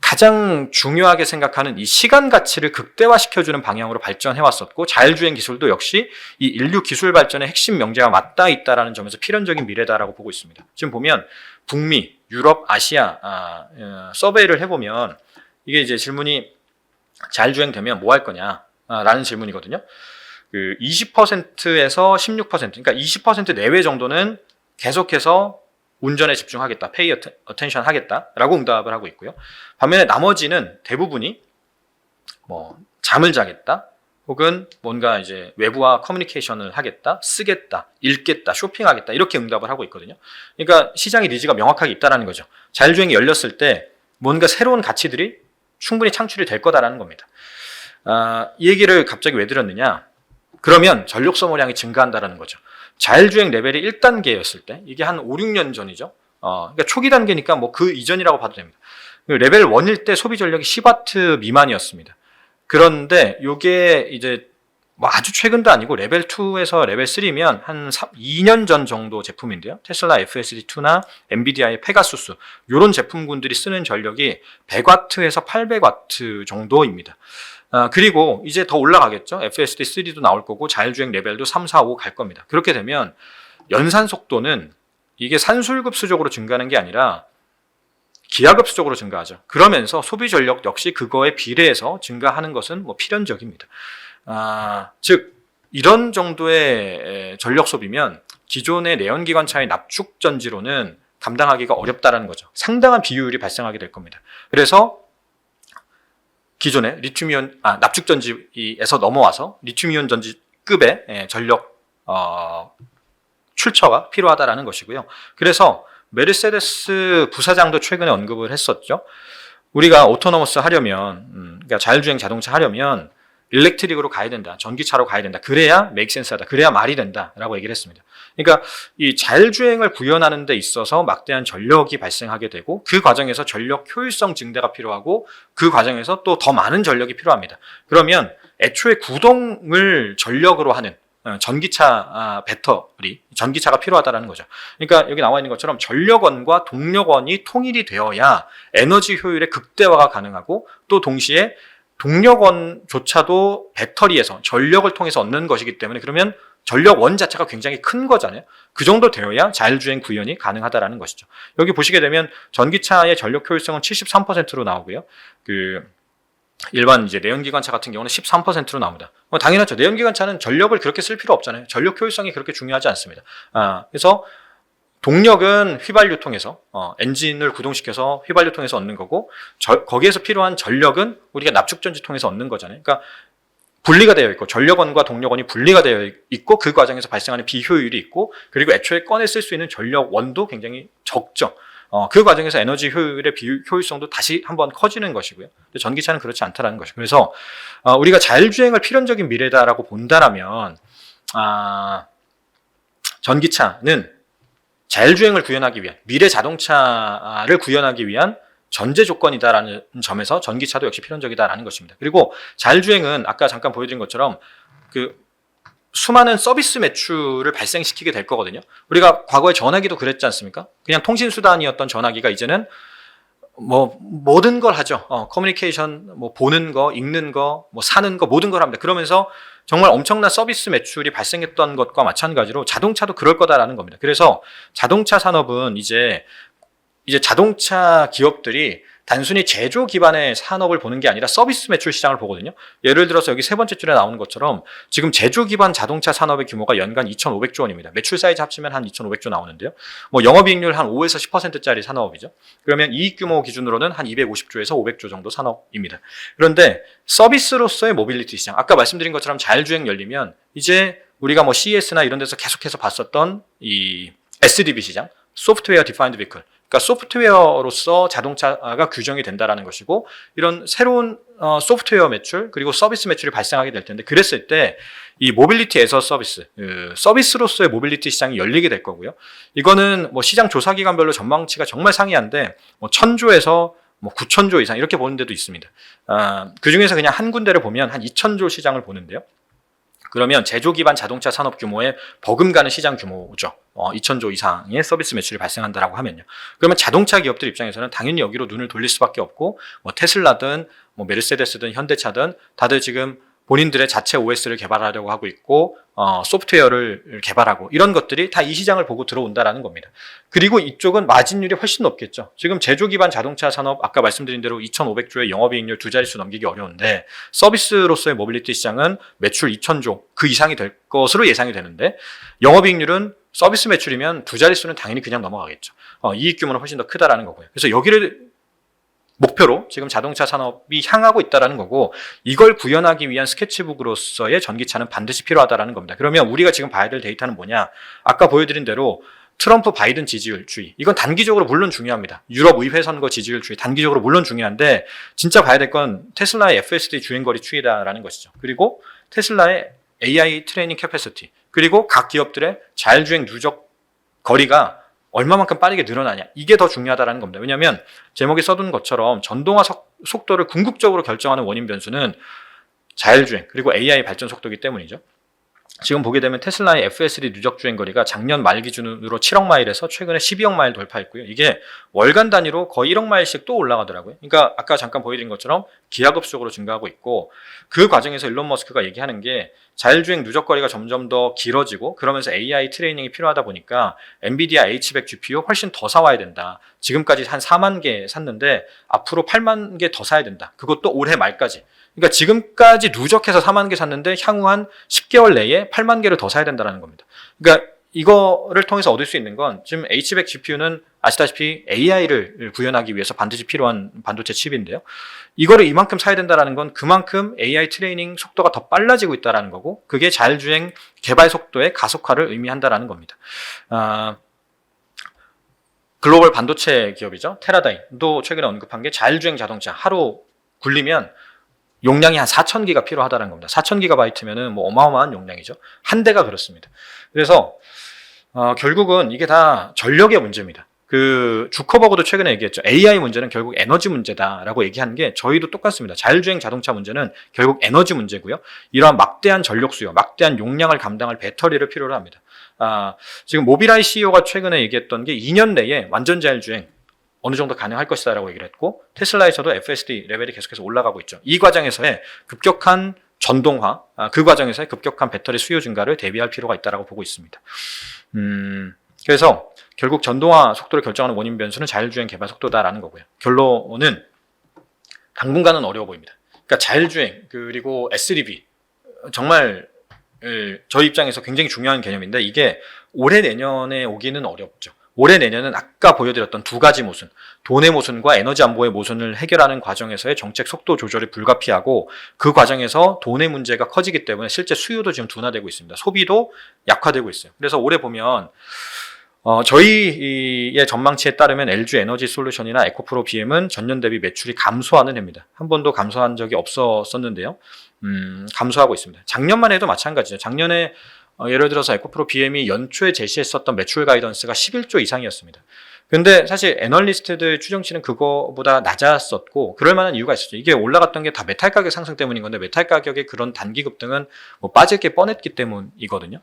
가장 중요하게 생각하는 이 시간 가치를 극대화시켜주는 방향으로 발전해왔었고, 자율주행 기술도 역시 이 인류 기술 발전의 핵심 명제와 맞닿아 있다는 점에서 필연적인 미래다라고 보고 있습니다. 지금 보면 북미, 유럽, 아시아 서베이를 해보면, 이게 이제 질문이 자율주행 되면 뭐 할 거냐 라는 질문이거든요. 그 20%에서 16%, 그러니까 20% 내외 정도는 계속해서 운전에 집중하겠다, pay attention 하겠다라고 응답을 하고 있고요. 반면에 나머지는 대부분이 뭐 잠을 자겠다, 혹은 뭔가 이제 외부와 커뮤니케이션을 하겠다, 쓰겠다, 읽겠다, 쇼핑하겠다, 이렇게 응답을 하고 있거든요. 그러니까 시장의 니즈가 명확하게 있다라는 거죠. 자율주행이 열렸을 때 뭔가 새로운 가치들이 충분히 창출이 될 거다라는 겁니다. 이 얘기를 갑자기 왜 드렸느냐? 그러면 전력 소모량이 증가한다라는 거죠. 자율주행 레벨이 1단계였을 때, 이게 한 5, 6년 전이죠. 그러니까 초기 단계니까 뭐 그 이전이라고 봐도 됩니다. 레벨 1일 때 소비 전력이 10W 미만이었습니다. 그런데 이게 이제 뭐 아주 최근도 아니고 레벨 2에서 레벨 3면 한 2년 전 정도 제품인데요. 테슬라 FSD2나 엔비디아의 페가수스, 이런 제품군들이 쓰는 전력이 100W에서 800W 정도입니다. 그리고 이제 더 올라가겠죠. FSD3도 나올 거고 자율주행 레벨도 3, 4, 5 갈 겁니다. 그렇게 되면 연산 속도는 이게 산술급수적으로 증가하는 게 아니라 기하급수적으로 증가하죠. 그러면서 소비 전력 역시 그거에 비례해서 증가하는 것은 뭐 필연적입니다. 즉 이런 정도의 전력 소비면 기존의 내연기관차의 납축 전지로는 감당하기가 어렵다라는 거죠. 상당한 비효율이 발생하게 될 겁니다. 그래서 기존의 리튬이온 납축 전지에서 넘어와서 리튬이온 전지급의 전력 출처가 필요하다라는 것이고요. 그래서 메르세데스 부사장도 최근에 언급을 했었죠. 우리가 오토노머스 하려면, 그러니까 자율주행 자동차 하려면 일렉트릭으로 가야 된다, 전기차로 가야 된다, 그래야 메이크센스하다, 그래야 말이 된다라고 얘기를 했습니다. 그러니까 이 자율주행을 구현하는 데 있어서 막대한 전력이 발생하게 되고, 그 과정에서 전력 효율성 증대가 필요하고, 그 과정에서 또 더 많은 전력이 필요합니다. 그러면 애초에 구동을 전력으로 하는 전기차 배터리, 전기차가 필요하다는 거죠. 그러니까 여기 나와 있는 것처럼 전력원과 동력원이 통일이 되어야 에너지 효율의 극대화가 가능하고, 또 동시에 동력원조차도 배터리에서 전력을 통해서 얻는 것이기 때문에, 그러면 전력원 자체가 굉장히 큰 거잖아요. 그 정도 되어야 자율주행 구현이 가능하다라는 것이죠. 여기 보시게 되면 전기차의 전력 효율성은 73%로 나오고요. 일반 이제 내연기관차 같은 경우는 13%로 나옵니다. 당연하죠. 내연기관차는 전력을 그렇게 쓸 필요 없잖아요. 전력 효율성이 그렇게 중요하지 않습니다. 그래서 동력은 휘발유 통해서 엔진을 구동시켜서 휘발유 통해서 얻는 거고, 거기에서 필요한 전력은 우리가 납축전지 통해서 얻는 거잖아요. 그러니까 분리가 되어 있고, 전력원과 동력원이 분리가 되어 있고, 그 과정에서 발생하는 비효율이 있고, 그리고 애초에 꺼내 쓸 수 있는 전력원도 굉장히 적죠. 그 과정에서 에너지 효율의 비효율성도 다시 한번 커지는 것이고요. 근데 전기차는 그렇지 않다라는 것이고, 그래서 우리가 자율주행을 필연적인 미래다라고 본다라면, 전기차는 자율주행을 구현하기 위한, 미래 자동차를 구현하기 위한 전제 조건이다라는 점에서 전기차도 역시 필연적이다라는 것입니다. 그리고 자율주행은 아까 잠깐 보여드린 것처럼 수많은 서비스 매출을 발생시키게 될 거거든요. 우리가 과거에 전화기도 그랬지 않습니까? 그냥 통신수단이었던 전화기가 이제는 뭐 모든 걸 하죠. 커뮤니케이션, 뭐 보는 거, 읽는 거, 뭐 사는 거, 모든 걸 합니다. 그러면서 정말 엄청난 서비스 매출이 발생했던 것과 마찬가지로 자동차도 그럴 거다라는 겁니다. 그래서 자동차 산업은 이제 자동차 기업들이 단순히 제조 기반의 산업을 보는 게 아니라 서비스 매출 시장을 보거든요. 예를 들어서 여기 세 번째 줄에 나오는 것처럼 지금 제조 기반 자동차 산업의 규모가 연간 2,500조 원입니다. 매출 사이즈 합치면 한 2,500조 나오는데요. 뭐 영업이익률 한 5에서 10%짜리 산업이죠. 그러면 이익 규모 기준으로는 한 250조에서 500조 정도 산업입니다. 그런데 서비스로서의 모빌리티 시장, 아까 말씀드린 것처럼 자율주행 열리면 이제 우리가 뭐 CES나 이런 데서 계속해서 봤었던 이 SDV 시장, 소프트웨어 디파인드 비클, 그러니까 소프트웨어로서 자동차가 규정이 된다라는 것이고, 이런 새로운 소프트웨어 매출 그리고 서비스 매출이 발생하게 될 텐데, 그랬을 때 이 모빌리티 에서 서비스, 서비스로서의 모빌리티 시장이 열리게 될 거고요. 이거는 뭐 시장 조사 기관별로 전망치가 정말 상이한데 뭐 1,000조에서 뭐 9,000조 이상 이렇게 보는 데도 있습니다. 그 중에서 그냥 한 군데를 보면 한 2,000조 시장을 보는데요. 그러면 제조 기반 자동차 산업 규모의 버금가는 시장 규모죠. 2,000조 이상의 서비스 매출이 발생한다라고 하면요. 그러면 자동차 기업들 입장에서는 당연히 여기로 눈을 돌릴 수밖에 없고, 뭐 테슬라든 뭐 메르세데스든 현대차든 다들 지금 본인들의 자체 OS를 개발하려고 하고 있고, 소프트웨어를 개발하고, 이런 것들이 다 이 시장을 보고 들어온다라는 겁니다. 그리고 이쪽은 마진율이 훨씬 높겠죠. 지금 제조 기반 자동차 산업, 아까 말씀드린 대로 2,500조의 영업이익률 두 자릿수 넘기기 어려운데, 서비스로서의 모빌리티 시장은 매출 2,000조 그 이상이 될 것으로 예상이 되는데, 영업이익률은 서비스 매출이면 두 자릿수는 당연히 그냥 넘어가겠죠. 이익 규모는 훨씬 더 크다라는 거고요. 그래서 여기를 목표로 지금 자동차 산업이 향하고 있다는 거고, 이걸 구현하기 위한 스케치북으로서의 전기차는 반드시 필요하다는 겁니다. 그러면 우리가 지금 봐야 될 데이터는 뭐냐? 아까 보여드린 대로 트럼프 바이든 지지율 추이, 이건 단기적으로 물론 중요합니다. 유럽 의회 선거 지지율 추이 단기적으로 물론 중요한데, 진짜 봐야 될 건 테슬라의 FSD 주행거리 추이다라는 것이죠. 그리고 테슬라의 AI 트레이닝 캐패시티, 그리고 각 기업들의 자율주행 누적 거리가 얼마만큼 빠르게 늘어나냐, 이게 더 중요하다는 겁니다. 왜냐하면 제목에 써둔 것처럼 전동화 속도를 궁극적으로 결정하는 원인 변수는 자율주행 그리고 AI 발전 속도이기 때문이죠. 지금 보게 되면 테슬라의 FSD 누적 주행 거리가 작년 말 기준으로 7억 마일에서 최근에 12억 마일 돌파했고요. 이게 월간 단위로 거의 1억 마일씩 또 올라가더라고요. 그러니까 아까 잠깐 보여드린 것처럼 기하급수적으로 증가하고 있고, 그 과정에서 일론 머스크가 얘기하는 게 자율주행 누적 거리가 점점 더 길어지고, 그러면서 AI 트레이닝이 필요하다 보니까 엔비디아 H100 GPU 훨씬 더 사와야 된다. 지금까지 한 4만 개 샀는데 앞으로 8만 개 더 사야 된다. 그것도 올해 말까지. 그러니까 지금까지 누적해서 4만 개 샀는데 향후 한 10개월 내에 8만 개를 더 사야 된다는 겁니다. 그러니까 이거를 통해서 얻을 수 있는 건, 지금 H100 GPU는 아시다시피 AI를 구현하기 위해서 반드시 필요한 반도체 칩인데요. 이거를 이만큼 사야 된다는 건 그만큼 AI 트레이닝 속도가 더 빨라지고 있다는 거고, 그게 자율주행 개발 속도의 가속화를 의미한다는 겁니다. 글로벌 반도체 기업이죠. 테라다임도 최근에 언급한 게 자율주행 자동차 하루 굴리면 용량이 한 4,000기가 필요하다는 겁니다. 4,000GB면은 뭐 어마어마한 용량이죠. 한 대가 그렇습니다. 그래서 결국은 이게 다 전력의 문제입니다. 그 주커버그도 최근에 얘기했죠. AI 문제는 결국 에너지 문제다라고 얘기하는 게 저희도 똑같습니다. 자율주행 자동차 문제는 결국 에너지 문제고요. 이러한 막대한 전력 수요, 막대한 용량을 감당할 배터리를 필요로 합니다. 지금 모빌아이 CEO가 최근에 얘기했던 게 2년 내에 완전 자율주행 어느 정도 가능할 것이다 라고 얘기를 했고, 테슬라에서도 FSD 레벨이 계속해서 올라가고 있죠. 이 과정에서의 급격한 전동화, 그 과정에서의 급격한 배터리 수요 증가를 대비할 필요가 있다고 보고 있습니다. 그래서 결국 전동화 속도를 결정하는 원인 변수는 자율주행 개발 속도다라는 거고요. 결론은 당분간은 어려워 보입니다. 그러니까 자율주행 그리고 SDV 정말 저희 입장에서 굉장히 중요한 개념인데, 이게 올해 내년에 오기는 어렵죠. 올해 내년은 아까 보여드렸던 두 가지 모순, 돈의 모순과 에너지 안보의 모순을 해결하는 과정에서의 정책 속도 조절이 불가피하고, 그 과정에서 돈의 문제가 커지기 때문에 실제 수요도 지금 둔화되고 있습니다. 소비도 약화되고 있어요. 그래서 올해 보면 저희의 전망치에 따르면 LG 에너지 솔루션이나 에코프로 BM은 전년 대비 매출이 감소하는 해입니다. 한 번도 감소한 적이 없었는데요. 감소하고 있습니다. 작년만 해도 마찬가지죠. 작년에 예를 들어서 에코프로 BM이 연초에 제시했었던 매출 가이던스가 11조 이상이었습니다. 근데 사실 애널리스트들 추정치는 그거보다 낮았었고, 그럴 만한 이유가 있었죠. 이게 올라갔던 게 다 메탈 가격 상승 때문인 건데, 메탈 가격의 그런 단기 급등은 뭐 빠질 게 뻔했기 때문이거든요.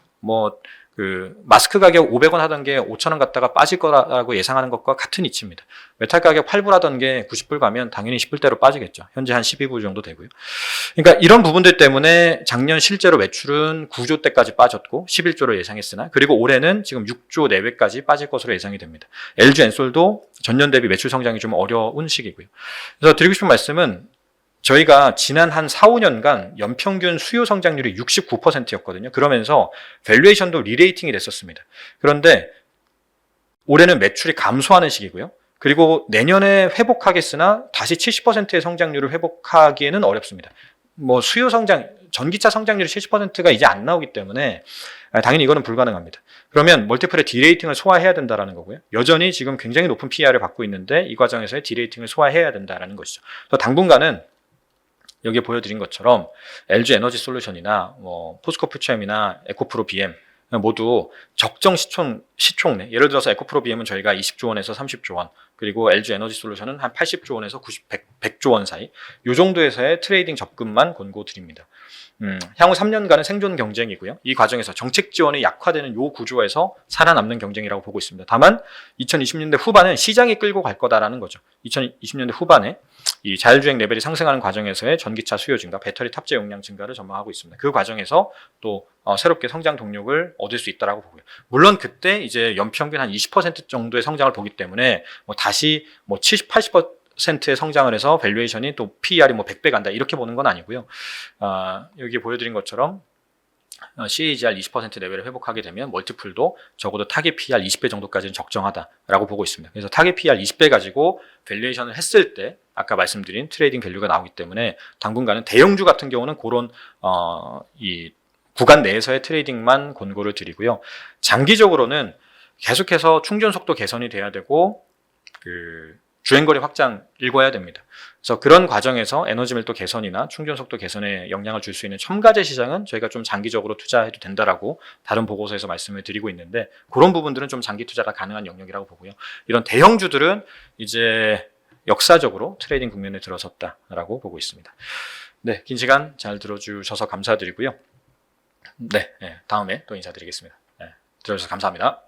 그 마스크 가격 500원 하던 게 5,000원 갔다가 빠질 거라고 예상하는 것과 같은 이치입니다. 메탈 가격 8불 하던 게 90불 가면 당연히 10불대로 빠지겠죠. 현재 한 12불 정도 되고요. 그러니까 이런 부분들 때문에 작년 실제로 매출은 9조 대까지 빠졌고 11조로 예상했으나, 그리고 올해는 지금 6조 내외까지 빠질 것으로 예상이 됩니다. LG 엔솔도 전년 대비 매출 성장이 좀 어려운 시기고요. 그래서 드리고 싶은 말씀은, 저희가 지난 한 4, 5년간 연평균 수요 성장률이 69%였거든요. 그러면서 밸류에이션도 리레이팅이 됐었습니다. 그런데 올해는 매출이 감소하는 시기고요. 그리고 내년에 회복하겠으나 다시 70%의 성장률을 회복하기에는 어렵습니다. 뭐 수요 성장, 전기차 성장률이 70%가 이제 안 나오기 때문에 당연히 이거는 불가능합니다. 그러면 멀티플의 디레이팅을 소화해야 된다는 거고요. 여전히 지금 굉장히 높은 PER을 받고 있는데 이 과정에서의 디레이팅을 소화해야 된다는 것이죠. 그래서 당분간은 여기 보여드린 것처럼 LG 에너지 솔루션이나 뭐 포스코 퓨처엠이나 에코프로 BM 모두 적정 시총내, 예를 들어서 에코프로 BM은 저희가 20조 원에서 30조 원, 그리고 LG 에너지 솔루션은 한 80조 원에서 100조 원 사이, 이 정도에서의 트레이딩 접근만 권고드립니다. 향후 3년간은 생존 경쟁이고요. 이 과정에서 정책 지원이 약화되는 요 구조에서 살아남는 경쟁이라고 보고 있습니다. 다만 2020년대 후반은 시장이 끌고 갈 거다라는 거죠. 2020년대 후반에 이 자율주행 레벨이 상승하는 과정에서의 전기차 수요 증가, 배터리 탑재 용량 증가를 전망하고 있습니다. 그 과정에서 또 새롭게 성장 동력을 얻을 수 있다라고 보고요. 물론 그때 이제 연평균 한 20% 정도의 성장을 보기 때문에 뭐 다시 뭐 70, 80%의 성장을 해서 밸류에이션이 또 PER이 뭐 100배 간다 이렇게 보는 건 아니고요. 여기 보여드린 것처럼 CAGR 20% 레벨을 회복하게 되면 멀티플도 적어도 타겟 PER 20배 정도까지는 적정하다라고 보고 있습니다. 그래서 타겟 PER 20배 가지고 밸류에이션을 했을 때 아까 말씀드린 트레이딩 밸류가 나오기 때문에 당분간은 대형주 같은 경우는 그런 이 구간 내에서의 트레이딩만 권고를 드리고요. 장기적으로는 계속해서 충전 속도 개선이 돼야 되고 주행거리 확장 일궈야 됩니다. 그래서 그런 과정에서 에너지 밀도 개선이나 충전 속도 개선에 영향을 줄 수 있는 첨가제 시장은 저희가 좀 장기적으로 투자해도 된다라고 다른 보고서에서 말씀을 드리고 있는데, 그런 부분들은 좀 장기 투자가 가능한 영역이라고 보고요. 이런 대형주들은 이제 역사적으로 트레이딩 국면에 들어섰다라고 보고 있습니다. 네, 긴 시간 잘 들어주셔서 감사드리고요. 네, 다음에 또 인사드리겠습니다. 네, 들어주셔서 감사합니다.